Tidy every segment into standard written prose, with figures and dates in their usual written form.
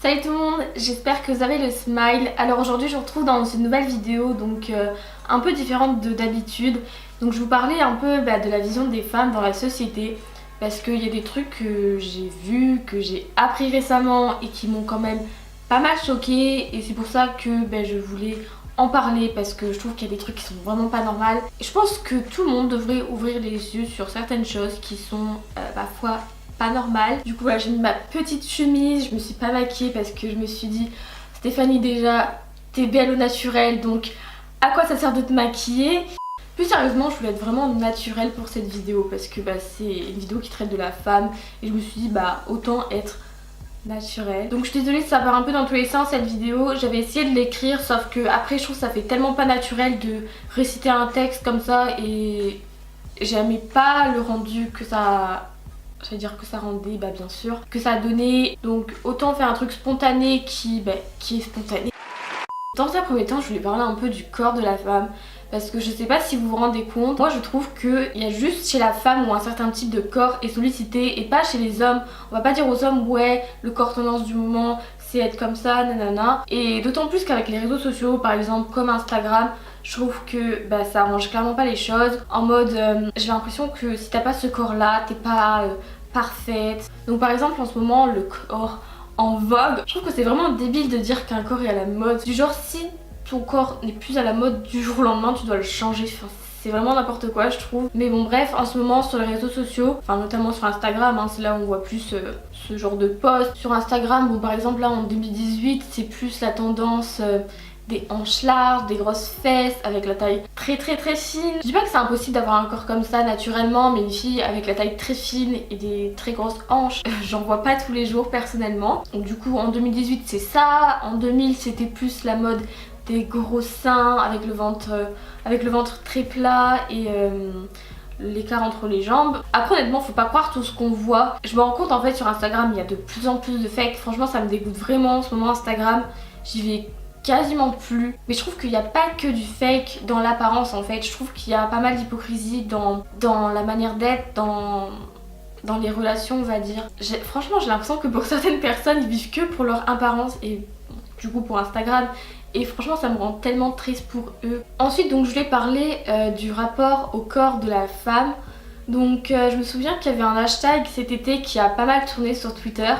Salut tout le monde, j'espère que vous avez le smile. Alors aujourd'hui je vous retrouve dans une nouvelle vidéo donc un peu différente d'habitude. Donc je vous parlais un peu de la vision des femmes dans la société parce qu'il y a des trucs que j'ai vus, que j'ai appris récemment et qui m'ont quand même pas mal choquée et c'est pour ça que je voulais en parler parce que je trouve qu'il y a des trucs qui sont vraiment pas normaux. Et je pense que tout le monde devrait ouvrir les yeux sur certaines choses qui sont parfois pas normal. Du coup voilà, j'ai mis ma petite chemise, je me suis pas maquillée parce que je me suis dit Stéphanie, déjà t'es belle au naturel, donc à quoi ça sert de te maquiller? Plus sérieusement, je voulais être vraiment naturelle pour cette vidéo parce que c'est une vidéo qui traite de la femme et je me suis dit autant être naturelle. Donc je suis désolée si ça part un peu dans tous les sens cette vidéo, j'avais essayé de l'écrire sauf que après je trouve que ça fait tellement pas naturel de réciter un texte comme ça et j'aimais pas le rendu que ça... J'allais dire que ça rendait, bien sûr, que ça a donné. Donc autant faire un truc spontané qui est spontané. Dans un premier temps, je voulais parler un peu du corps de la femme. Parce que je sais pas si vous vous rendez compte, moi je trouve qu'il y a juste chez la femme où un certain type de corps est sollicité et pas chez les hommes. On va pas dire aux hommes ouais, le corps tendance du moment c'est être comme ça, nanana. Et d'autant plus qu'avec les réseaux sociaux, par exemple comme Instagram, je trouve que ça arrange clairement pas les choses. En mode, j'ai l'impression que si t'as pas ce corps là, t'es pas parfaite. Donc par exemple en ce moment, le corps en vogue, je trouve que c'est vraiment débile de dire qu'un corps est à la mode. Du genre si ton corps n'est plus à la mode du jour au lendemain, tu dois le changer. Enfin, c'est vraiment n'importe quoi je trouve. Mais bon bref, en ce moment sur les réseaux sociaux, enfin notamment sur Instagram, c'est là où on voit plus ce genre de posts. Sur Instagram, bon par exemple là en 2018, c'est plus la tendance... des hanches larges, des grosses fesses avec la taille très fine. Je dis pas que c'est impossible d'avoir un corps comme ça naturellement, mais une fille avec la taille très fine et des très grosses hanches, j'en vois pas tous les jours personnellement. Donc du coup en 2018 c'est ça, en 2000 c'était plus la mode des gros seins avec le ventre très plat et l'écart entre les jambes. Après honnêtement faut pas croire tout ce qu'on voit. Je me rends compte en fait sur Instagram il y a de plus en plus de fakes. Franchement ça me dégoûte vraiment en ce moment Instagram. J'y vais quasiment plus. Mais je trouve qu'il n'y a pas que du fake dans l'apparence en fait. Je trouve qu'il y a pas mal d'hypocrisie dans la manière d'être, dans les relations on va dire. Franchement j'ai l'impression que pour certaines personnes ils vivent que pour leur apparence et du coup pour Instagram. Et franchement ça me rend tellement triste pour eux. Ensuite donc je voulais parler du rapport au corps de la femme. Donc je me souviens qu'il y avait un hashtag cet été qui a pas mal tourné sur Twitter.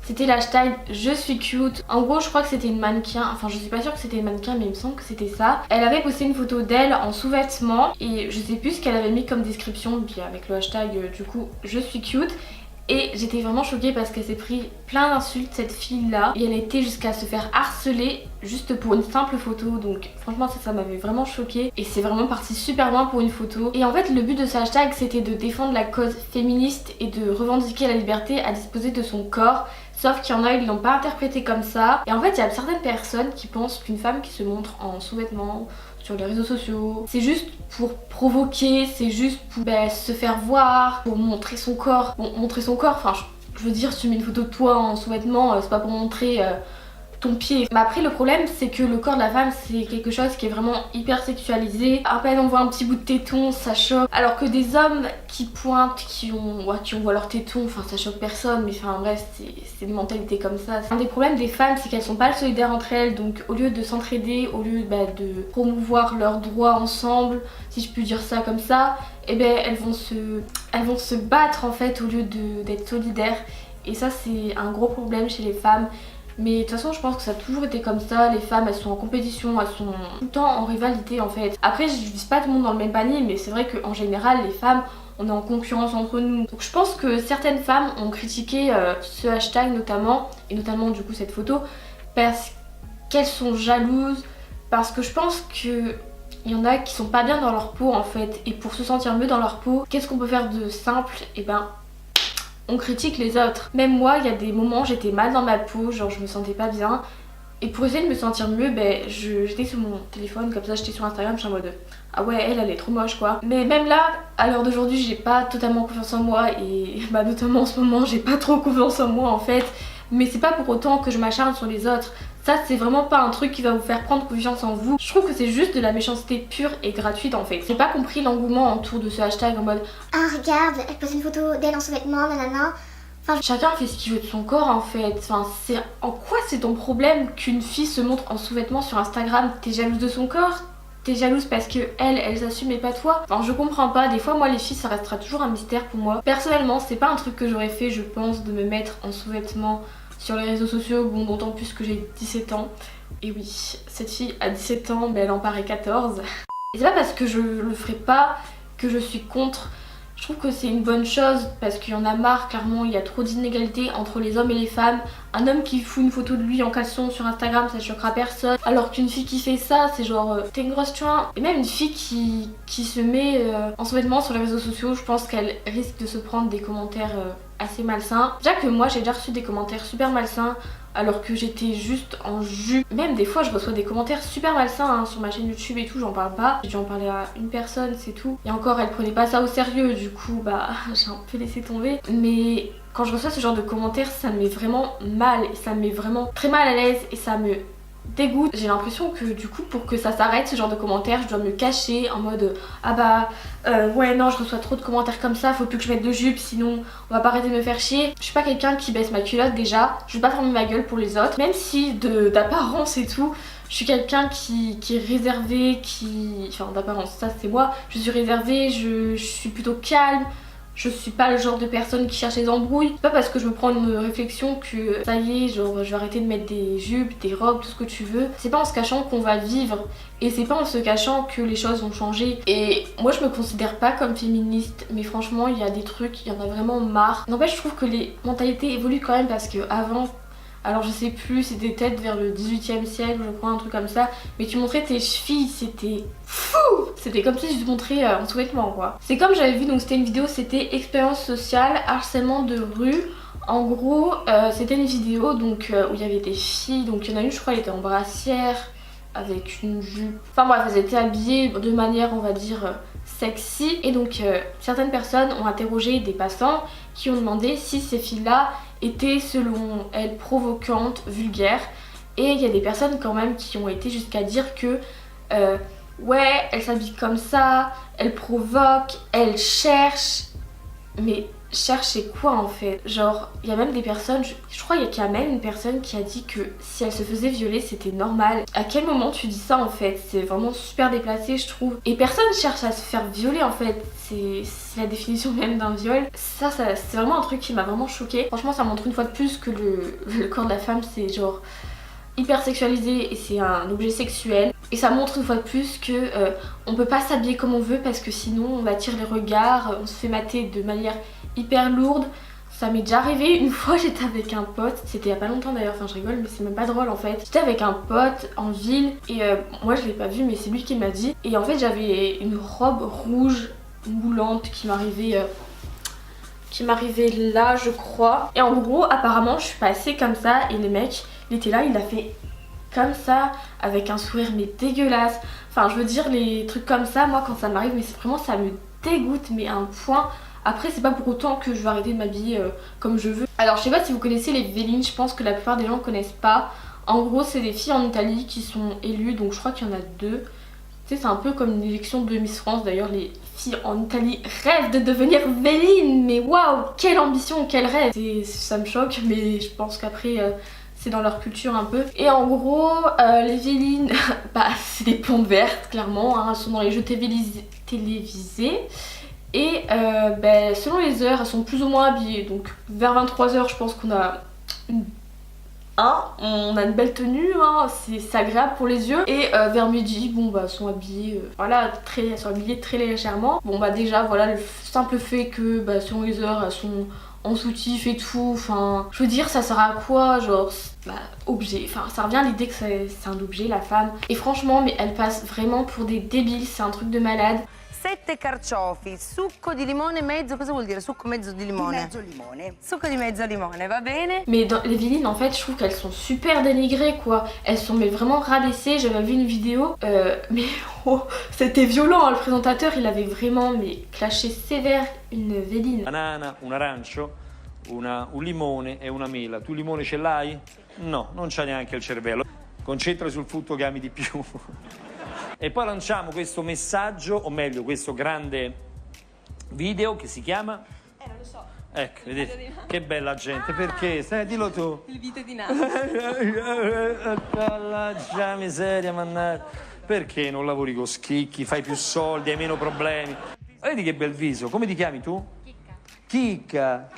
C'était l'hashtag je suis cute. En gros je crois que c'était une mannequin, enfin je suis pas sûre que c'était une mannequin mais il me semble que c'était ça. Elle avait posté une photo d'elle en sous-vêtements et je sais plus ce qu'elle avait mis comme description puis avec le hashtag du coup je suis cute. Et j'étais vraiment choquée parce qu'elle s'est pris plein d'insultes cette fille là et elle était jusqu'à se faire harceler juste pour une simple photo. Donc franchement ça m'avait vraiment choquée et c'est vraiment parti super loin pour une photo. Et en fait le but de ce hashtag c'était de défendre la cause féministe et de revendiquer la liberté à disposer de son corps. Sauf qu'il y en a, ils l'ont pas interprété comme ça. Et en fait, il y a certaines personnes qui pensent qu'une femme qui se montre en sous-vêtements sur les réseaux sociaux, c'est juste pour provoquer, c'est juste pour se faire voir, pour montrer son corps. Bon, montrer son corps, enfin, je veux dire, si tu mets une photo de toi en sous-vêtements, c'est pas pour montrer... ton pied. Mais après le problème c'est que le corps de la femme c'est quelque chose qui est vraiment hyper sexualisé. À peine on voit un petit bout de téton ça choque. Alors que des hommes qui pointent, qui on voit leur téton, enfin ça choque personne. Mais enfin bref c'est une mentalité comme ça. Un des problèmes des femmes c'est qu'elles sont pas solidaires entre elles. Donc au lieu de s'entraider, au lieu de promouvoir leurs droits ensemble, si je puis dire ça comme ça, elles vont se battre en fait au lieu d'être solidaires. Et ça c'est un gros problème chez les femmes. Mais de toute façon je pense que ça a toujours été comme ça, les femmes elles sont en compétition, elles sont tout le temps en rivalité en fait. Après je vise pas tout le monde dans le même panier mais c'est vrai qu'en général les femmes on est en concurrence entre nous. Donc je pense que certaines femmes ont critiqué ce hashtag notamment, et notamment du coup cette photo, parce qu'elles sont jalouses, parce que je pense que il y en a qui sont pas bien dans leur peau en fait. Et pour se sentir mieux dans leur peau, qu'est-ce qu'on peut faire de simple? On critique les autres. Même moi, il y a des moments j'étais mal dans ma peau, genre je me sentais pas bien. Et pour essayer de me sentir mieux, j'étais sur mon téléphone, comme ça j'étais sur Instagram, je suis en mode ah ouais elle est trop moche quoi. Mais même là, à l'heure d'aujourd'hui, j'ai pas totalement confiance en moi et notamment en ce moment j'ai pas trop confiance en moi en fait. Mais c'est pas pour autant que je m'acharne sur les autres. Ça c'est vraiment pas un truc qui va vous faire prendre confiance en vous. Je trouve que c'est juste de la méchanceté pure et gratuite en fait. J'ai pas compris l'engouement autour de ce hashtag en mode ah regarde, elle pose une photo d'elle en sous-vêtements, nanana. Enfin, chacun fait ce qu'il veut de son corps en fait. Enfin, en quoi c'est ton problème qu'une fille se montre en sous-vêtements sur Instagram? T'es jalouse de son corps? T'es jalouse parce que elle s'assume et pas toi? Enfin, je comprends pas. Des fois, moi, les filles, ça restera toujours un mystère pour moi. Personnellement, c'est pas un truc que j'aurais fait, je pense, de me mettre en sous-vêtements sur les réseaux sociaux. Bon, d'autant plus que j'ai 17 ans. Et oui, cette fille a 17 ans, mais elle en paraît 14. Et c'est pas parce que je le ferai pas que je suis contre. Je trouve que c'est une bonne chose parce qu'il y en a marre, clairement, il y a trop d'inégalités entre les hommes et les femmes. Un homme qui fout une photo de lui en caleçon sur Instagram, ça choquera personne. Alors qu'une fille qui fait ça, c'est genre t'es une grosse chouin. Et même une fille qui se met en sous-vêtements sur les réseaux sociaux, je pense qu'elle risque de se prendre des commentaires assez malsains. Déjà que moi j'ai déjà reçu des commentaires super malsains alors que j'étais juste en jus. Même des fois je reçois des commentaires super malsains hein, sur ma chaîne YouTube et tout, j'en parle pas. J'ai dû en parler à une personne, c'est tout. Et encore elle prenait pas ça au sérieux, du coup bah j'ai un peu laissé tomber. Mais quand je reçois ce genre de commentaires, ça me met vraiment mal, et ça me met vraiment très mal à l'aise et ça me dégoûte. J'ai l'impression que du coup pour que ça s'arrête ce genre de commentaires, je dois me cacher en mode ah bah ouais non je reçois trop de commentaires comme ça, faut plus que je mette de jupe sinon on va pas arrêter de me faire chier. Je suis pas quelqu'un qui baisse ma culotte déjà, je vais pas fermer ma gueule pour les autres, même si d'apparence et tout je suis quelqu'un qui est réservé, enfin d'apparence ça c'est moi, je suis réservée, je suis plutôt calme. Je suis pas le genre de personne qui cherche les embrouilles. C'est pas parce que je me prends une réflexion que ça y est, genre je vais arrêter de mettre des jupes, des robes, tout ce que tu veux. C'est pas en se cachant qu'on va vivre et c'est pas en se cachant que les choses vont changer. Et moi je me considère pas comme féministe, mais franchement il y a des trucs, il y en a vraiment marre. N'empêche je trouve que les mentalités évoluent quand même parce que avant, alors je sais plus, c'était peut-être vers le 18e siècle, je crois, un truc comme ça. Mais tu montrais tes chevilles, c'était fou! C'était comme si je te montrais en sous-vêtements quoi. C'est comme j'avais vu, donc c'était une vidéo, c'était expérience sociale, harcèlement de rue. En gros, c'était une vidéo donc où il y avait des filles, donc il y en a une je crois, elle était en brassière avec une jupe. Enfin bref, elles étaient habillées de manière on va dire sexy. Et donc certaines personnes ont interrogé des passants qui ont demandé si ces filles-là étaient selon elles provocantes, vulgaires. Et il y a des personnes quand même qui ont été jusqu'à dire que ouais, elles s'habillent comme ça, elles provoquent, elles cherchent. Mais chercher quoi en fait? Genre, il y a même des personnes, je crois qu'il y a même une personne qui a dit que si elle se faisait violer c'était normal. À quel moment tu dis ça en fait? C'est vraiment super déplacé je trouve. Et personne cherche à se faire violer en fait. C'est la définition même d'un viol. Ça c'est vraiment un truc qui m'a vraiment choquée. Franchement ça montre une fois de plus que le corps de la femme c'est genre hyper sexualisé et c'est un objet sexuel. Et ça montre une fois de plus que on peut pas s'habiller comme on veut parce que sinon on attire les regards, on se fait mater de manière hyper lourde. Ça m'est déjà arrivé une fois, j'étais avec un pote, c'était il y a pas longtemps d'ailleurs, enfin je rigole mais c'est même pas drôle en fait. J'étais avec un pote en ville et moi je l'ai pas vu mais c'est lui qui m'a dit. Et en fait j'avais une robe rouge moulante qui m'arrivait là je crois. Et en gros apparemment je suis passée comme ça et le mec il était là, il a fait comme ça avec un sourire mais dégueulasse. Enfin je veux dire les trucs comme ça moi quand ça m'arrive mais c'est vraiment ça me dégoûte mais à un point. Après c'est pas pour autant que je vais arrêter de m'habiller comme je veux. Alors je sais pas si vous connaissez les vélines, je pense que la plupart des gens connaissent pas. En gros c'est des filles en Italie qui sont élues, donc je crois qu'il y en a deux. Tu sais c'est un peu comme une élection de Miss France, d'ailleurs les filles en Italie rêvent de devenir véline. Mais waouh, quelle ambition, quel rêve. Ça me choque mais je pense qu'après c'est dans leur culture un peu. Et en gros les vélines, bah c'est des plantes vertes clairement, hein, elles sont dans les jeux télévisés. Et selon les heures, elles sont plus ou moins habillées. Donc vers 23h, je pense qu'on a on a une belle tenue, hein, c'est agréable pour les yeux. Et vers midi, bon bah elles sont habillées, voilà, elles sont habillées très légèrement. Bon bah déjà voilà le simple fait que bah, selon les heures, elles sont en soutif et tout. Enfin, je veux dire, ça sert à quoi, genre objet. Enfin, ça revient à l'idée que c'est un objet la femme. Et franchement, mais elles passent vraiment pour des débiles. C'est un truc de malade. 7 carciofi, succo di limone mezzo, cosa vuol dire succo mezzo di limone? Mezzo limone. Succo di mezzo limone, va bene? Mais dans les vélines en fait je trouve qu'elles sont super dénigrées quoi. Elles sont mais vraiment rabaissées, j'avais vu une vidéo, mais oh, c'était violent hein. Le présentateur il avait vraiment mais clashé sévère une véline. Banana, un arancio, un limone e una mela. Tu limone ce l'hai? No, non c'ha neanche il cervello. Concentra sul frutto che ami di più. E poi lanciamo questo messaggio, o meglio questo grande video che si chiama? Non lo so. Ecco, vedete? Che bella gente, perché? Dillo tu. Il vito di Napoli. Mannaggia miseria, mannaggia. Perché non lavori con schicchi, fai più soldi, hai meno problemi? Vedi che bel viso, come ti chiami tu? Chicca.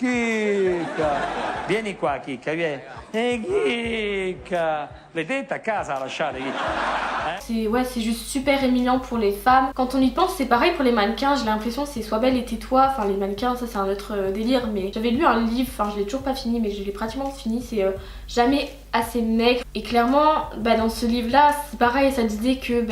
Vieni qua, Chicca, vieni. Chicca. Le tette a casa lasciate, Chicca. C'est juste super humiliant pour les femmes. Quand on y pense, c'est pareil pour les mannequins. J'ai l'impression que c'est Sois belle et tais-toi. Enfin, les mannequins, ça c'est un autre délire. Mais j'avais lu un livre, enfin je l'ai toujours pas fini, mais je l'ai pratiquement fini. C'est Jamais assez maigre. Et clairement, dans ce livre-là, c'est pareil. Ça disait que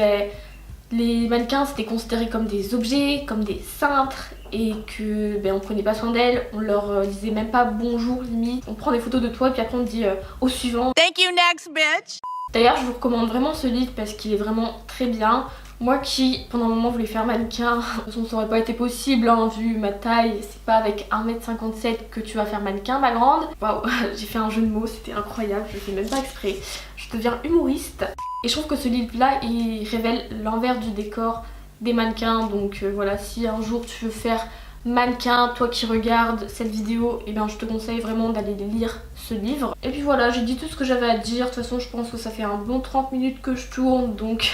les mannequins c'était considéré comme des objets, comme des cintres, et que on prenait pas soin d'elles, on leur disait même pas bonjour limite. On prend des photos de toi et puis après on te dit au suivant. Thank you, next bitch. D'ailleurs je vous recommande vraiment ce livre parce qu'il est vraiment très bien. Moi qui pendant un moment voulais faire mannequin, de toute façon ça aurait pas été possible vu ma taille, c'est pas avec 1m57 que tu vas faire mannequin ma grande. Waouh, j'ai fait un jeu de mots, c'était incroyable, je fais même pas exprès. Je deviens humoriste. Et je trouve que ce livre là il révèle l'envers du décor des mannequins. Donc voilà, si un jour tu veux faire mannequin, toi qui regardes cette vidéo, je te conseille vraiment d'aller lire ce livre. Et puis voilà, j'ai dit tout ce que j'avais à dire. De toute façon je pense que ça fait un bon 30 minutes que je tourne, donc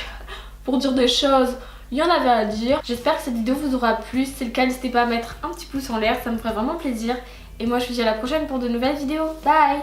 pour dire des choses, il y en avait à dire. J'espère que cette vidéo vous aura plu. Si c'est le cas, n'hésitez pas à mettre un petit pouce en l'air, ça me ferait vraiment plaisir. Et moi je vous dis à la prochaine pour de nouvelles vidéos. Bye.